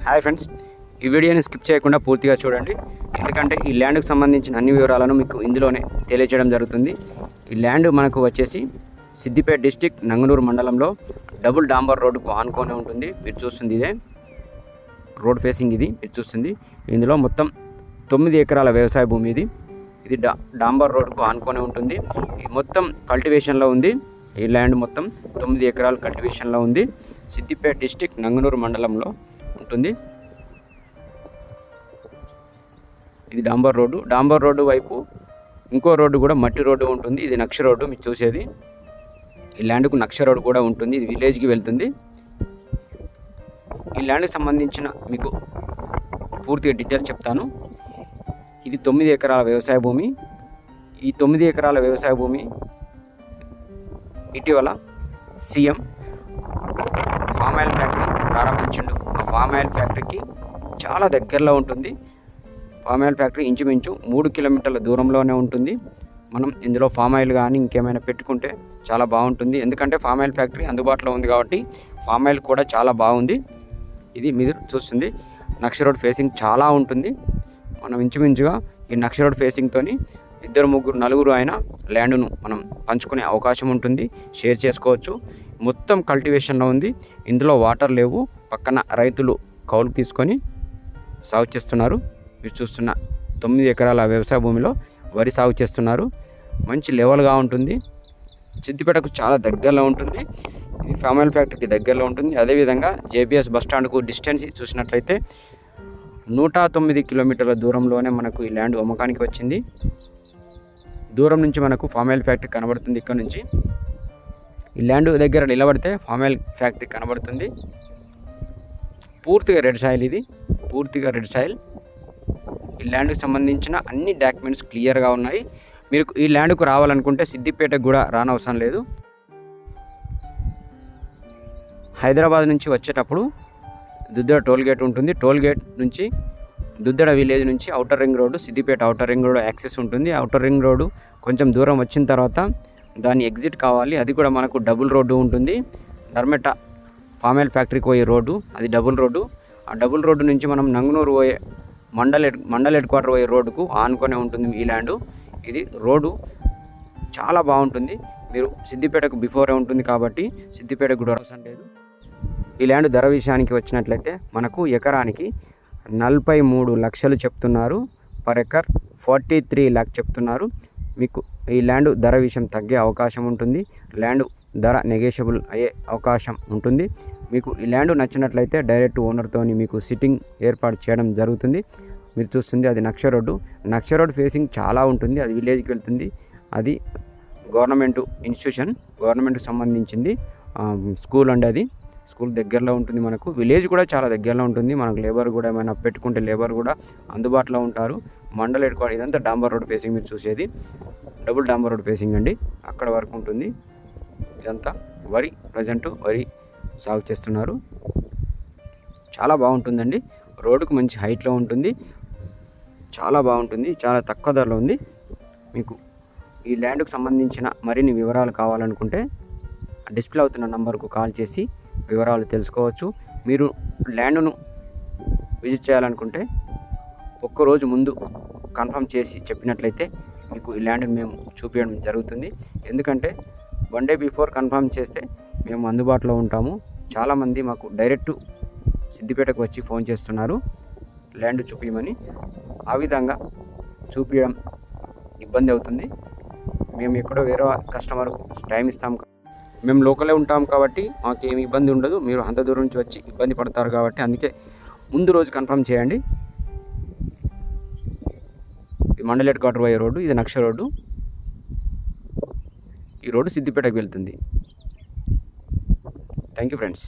Hi friends, ఈ వీడియోని skip చేయకుండా పూర్తిగా చూడండి. ఎందుకంటే ఈ ల్యాండ్కి సంబంధించిన అన్ని వివరాలను మీకు ఇందులోనే తెలియజేయడం జరుగుతుంది. ఈ ల్యాండ్ మనకు వచ్చేసి సిద్దిపేట డిస్టిక్ నంగనూరు మండలంలో డబుల్ డాంబర్ రోడ్డుకు ఆనుకొని ఉంటుంది. మీరు చూస్తుంది ఇదే రోడ్ ఫేసింగ్, ఇది మీరు చూస్తుంది. ఇందులో మొత్తం 9 ఎకరాల వ్యవసాయ భూమి ఇది డాంబర్ రోడ్డుకు ఆనుకొని ఉంటుంది. ఇది మొత్తం కల్టివేషన్లో ఉంది. ఈ ల్యాండ్ మొత్తం 9 ఎకరాలు కల్టివేషన్లో ఉంది. సిద్దిపేట డిస్టిక్ నంగనూరు మండలంలో ఉంటుంది. ఇది డాంబర్ రోడ్డు వైపు ఇంకో రోడ్డు కూడా మట్టి రోడ్డు ఉంటుంది. ఇది నక్ష రోడ్డు మీరు చూసేది. ఈ ల్యాండ్కు నక్ష రోడ్డు కూడా ఉంటుంది. ఇది విలేజ్కి వెళ్తుంది. ఈ ల్యాండ్కి సంబంధించిన మీకు పూర్తిగా డీటెయిల్స్ చెప్తాను. ఇది 9 ఎకరాల వ్యవసాయ భూమి. ఈ 9 ఎకరాల వ్యవసాయ భూమి ఇటీవల సీఎం ఫామ్ ఆయిల్ ఫ్యాక్టరీ ప్రారంభించిండు. ఆ ఫామ్ ఆయిల్ ఫ్యాక్టరీకి చాలా దగ్గరలో ఉంటుంది. ఫామ్ ఆయిల్ ఫ్యాక్టరీ ఇంచుమించు 3 కిలోమీటర్ల దూరంలోనే ఉంటుంది. మనం ఇందులో ఫామ్ ఆయిల్ కానీ ఇంకేమైనా పెట్టుకుంటే చాలా బాగుంటుంది. ఎందుకంటే ఫామ్ ఆయిల్ ఫ్యాక్టరీ అందుబాటులో ఉంది కాబట్టి ఫామ్ ఆయిల్ కూడా చాలా బాగుంది. ఇది మీరు చూస్తుంది నక్ష రోడ్ ఫేసింగ్ చాలా ఉంటుంది. మనం ఇంచుమించుగా ఈ నక్ష రోడ్ ఫేసింగ్తో 2, 3, 4 అయినా ల్యాండ్ను మనం పంచుకునే అవకాశం ఉంటుంది. షేర్ చేసుకోవచ్చు. మొత్తం కల్టివేషన్లో ఉంది. ఇందులో వాటర్ లేవు. పక్కన రైతులు కౌలుకు తీసుకొని సాగు చేస్తున్నారు. మీరు చూస్తున్న 9 ఎకరాల వ్యవసాయ భూమిలో వరి సాగు చేస్తున్నారు. మంచి లెవెల్గా ఉంటుంది. సిద్దిపేటకు చాలా దగ్గరలో ఉంటుంది. ఇది ఫామ్ ఆయిల్ ఫ్యాక్టరీకి దగ్గరలో ఉంటుంది. అదేవిధంగా జేబీఎస్ బస్టాండ్కు డిస్టెన్స్ చూసినట్లయితే 109 కిలోమీటర్ల దూరంలోనే మనకు ఈ ల్యాండ్ అమ్మకానికి వచ్చింది. దూరం నుంచి మనకు ఫామ్ ఆయిల్ ఫ్యాక్టరీ కనబడుతుంది. ఇక్కడ నుంచి ఈ ల్యాండ్ దగ్గర నిలబడితే ఫామ్ ఆయిల్ ఫ్యాక్టరీ కనబడుతుంది. పూర్తిగా రెడ్ సాయిల్, ఇది పూర్తిగా రెడ్ సాయిల్. ఈ ల్యాండ్కి సంబంధించిన అన్ని డాక్యుమెంట్స్ క్లియర్గా ఉన్నాయి. మీరు ఈ ల్యాండ్కు రావాలనుకుంటే సిద్దిపేటకు కూడా రానవసరం లేదు. హైదరాబాద్ నుంచి వచ్చేటప్పుడు దుద్దడ టోల్గేట్ ఉంటుంది. టోల్గేట్ నుంచి దుద్దడ విలేజ్ నుంచి outer ring road, Siddipet outer ring road access ఉంటుంది. ఔటర్ రింగ్ రోడ్డు కొంచెం దూరం వచ్చిన తర్వాత దాన్ని ఎగ్జిట్ కావాలి. అది కూడా మనకు డబుల్ రోడ్డు ఉంటుంది. నర్మెట ఫామ్ ఆయిల్ ఫ్యాక్టరీకి పోయే రోడ్డు అది డబుల్ రోడ్డు. ఆ డబుల్ రోడ్డు నుంచి మనం నంగనూరు పోయే మండల్ హెడ్ క్వార్టర్ పోయే రోడ్డుకు ఆనుకొనే ఉంటుంది ఈ ల్యాండు. ఇది రోడ్డు చాలా బాగుంటుంది. మీరు సిద్దిపేటకు బిఫోరే ఉంటుంది కాబట్టి సిద్దిపేటకు కూడా అవసరం లేదు. ఈ ల్యాండ్ ధర విషయానికి వచ్చినట్లయితే మనకు ఎకరానికి 43 లక్షలు చెప్తున్నారు. పర్ ఎకర్ 43 లాక్ చెప్తున్నారు. మీకు ఈ ల్యాండ్ ధర విషయం తగ్గే అవకాశం ఉంటుంది. ల్యాండ్ ధర నెగోషియబుల్ అయ్యే అవకాశం ఉంటుంది. మీకు ఈ ల్యాండ్ నచ్చినట్లయితే డైరెక్ట్ ఓనర్తో మీకు సిట్టింగ్ ఏర్పాటు చేయడం జరుగుతుంది. మీరు చూస్తుంది అది నక్ష రోడ్ ఫేసింగ్ చాలా ఉంటుంది. అది విలేజ్కి వెళ్తుంది. అది గవర్నమెంట్ ఇన్స్టిట్యూషన్, గవర్నమెంట్కి సంబంధించింది స్కూల్ అండి. అది స్కూల్ దగ్గరలో ఉంటుంది. మనకు విలేజ్ కూడా చాలా దగ్గరలో ఉంటుంది. మనకు లేబర్ కూడా ఏమైనా పెట్టుకుంటే లేబర్ కూడా అందుబాటులో ఉంటారు. మండల్ హెడ్ క్వార్టర్ ఇదంతా డాంబర్ రోడ్ ఫేసింగ్. మీరు చూసేది డబుల్ డాంబర్ రోడ్ ఫేసింగ్ అండి. అక్కడ వరకు ఉంటుంది. ఇదంతా వరి, ప్రజెంట్ వరి సాగు చేస్తున్నారు. చాలా బాగుంటుందండి. రోడ్డుకు మంచి హైట్లో ఉంటుంది. చాలా బాగుంటుంది. చాలా తక్కువ ధరలో ఉంది. మీకు ఈ ల్యాండ్కు సంబంధించిన మరిన్ని వివరాలు కావాలనుకుంటే డిస్ప్లే అవుతున్న నంబర్కు కాల్ చేసి వివరాలు తెలుసుకోవచ్చు. మీరు ల్యాండ్ను విజిట్ చేయాలనుకుంటే ఒక్కరోజు ముందు కన్ఫర్మ్ చేసి చెప్పినట్లయితే మీకు ఈ ల్యాండ్ని మేము చూపించడం జరుగుతుంది. ఎందుకంటే 1 డే బిఫోర్ కన్ఫర్మ్ చేస్తే మేము అందుబాటులో ఉంటాము. చాలామంది మాకు డైరెక్ట్ సిద్దిపేటకు వచ్చి ఫోన్ చేస్తున్నారు ల్యాండ్ చూపించమని. ఆ విధంగా చూపించడం ఇబ్బంది అవుతుంది. మేము ఎక్కడో వేరే కస్టమర్కు టైం ఇస్తాం. మేము లోకలే ఉంటాం కాబట్టి మాకు ఏమి ఇబ్బంది ఉండదు. మీరు అంత దూరం నుంచి వచ్చి ఇబ్బంది పడతారు కాబట్టి అందుకే ముందు రోజు కన్ఫర్మ్ చేయండి. ఇది మండల్ హెడ్ క్వార్టర్ పోయే రోడ్డు, ఇది నక్ష రోడ్డు. ఈ రోడ్డు సిద్దిపేటకు వెళ్తుంది. Thank you friends.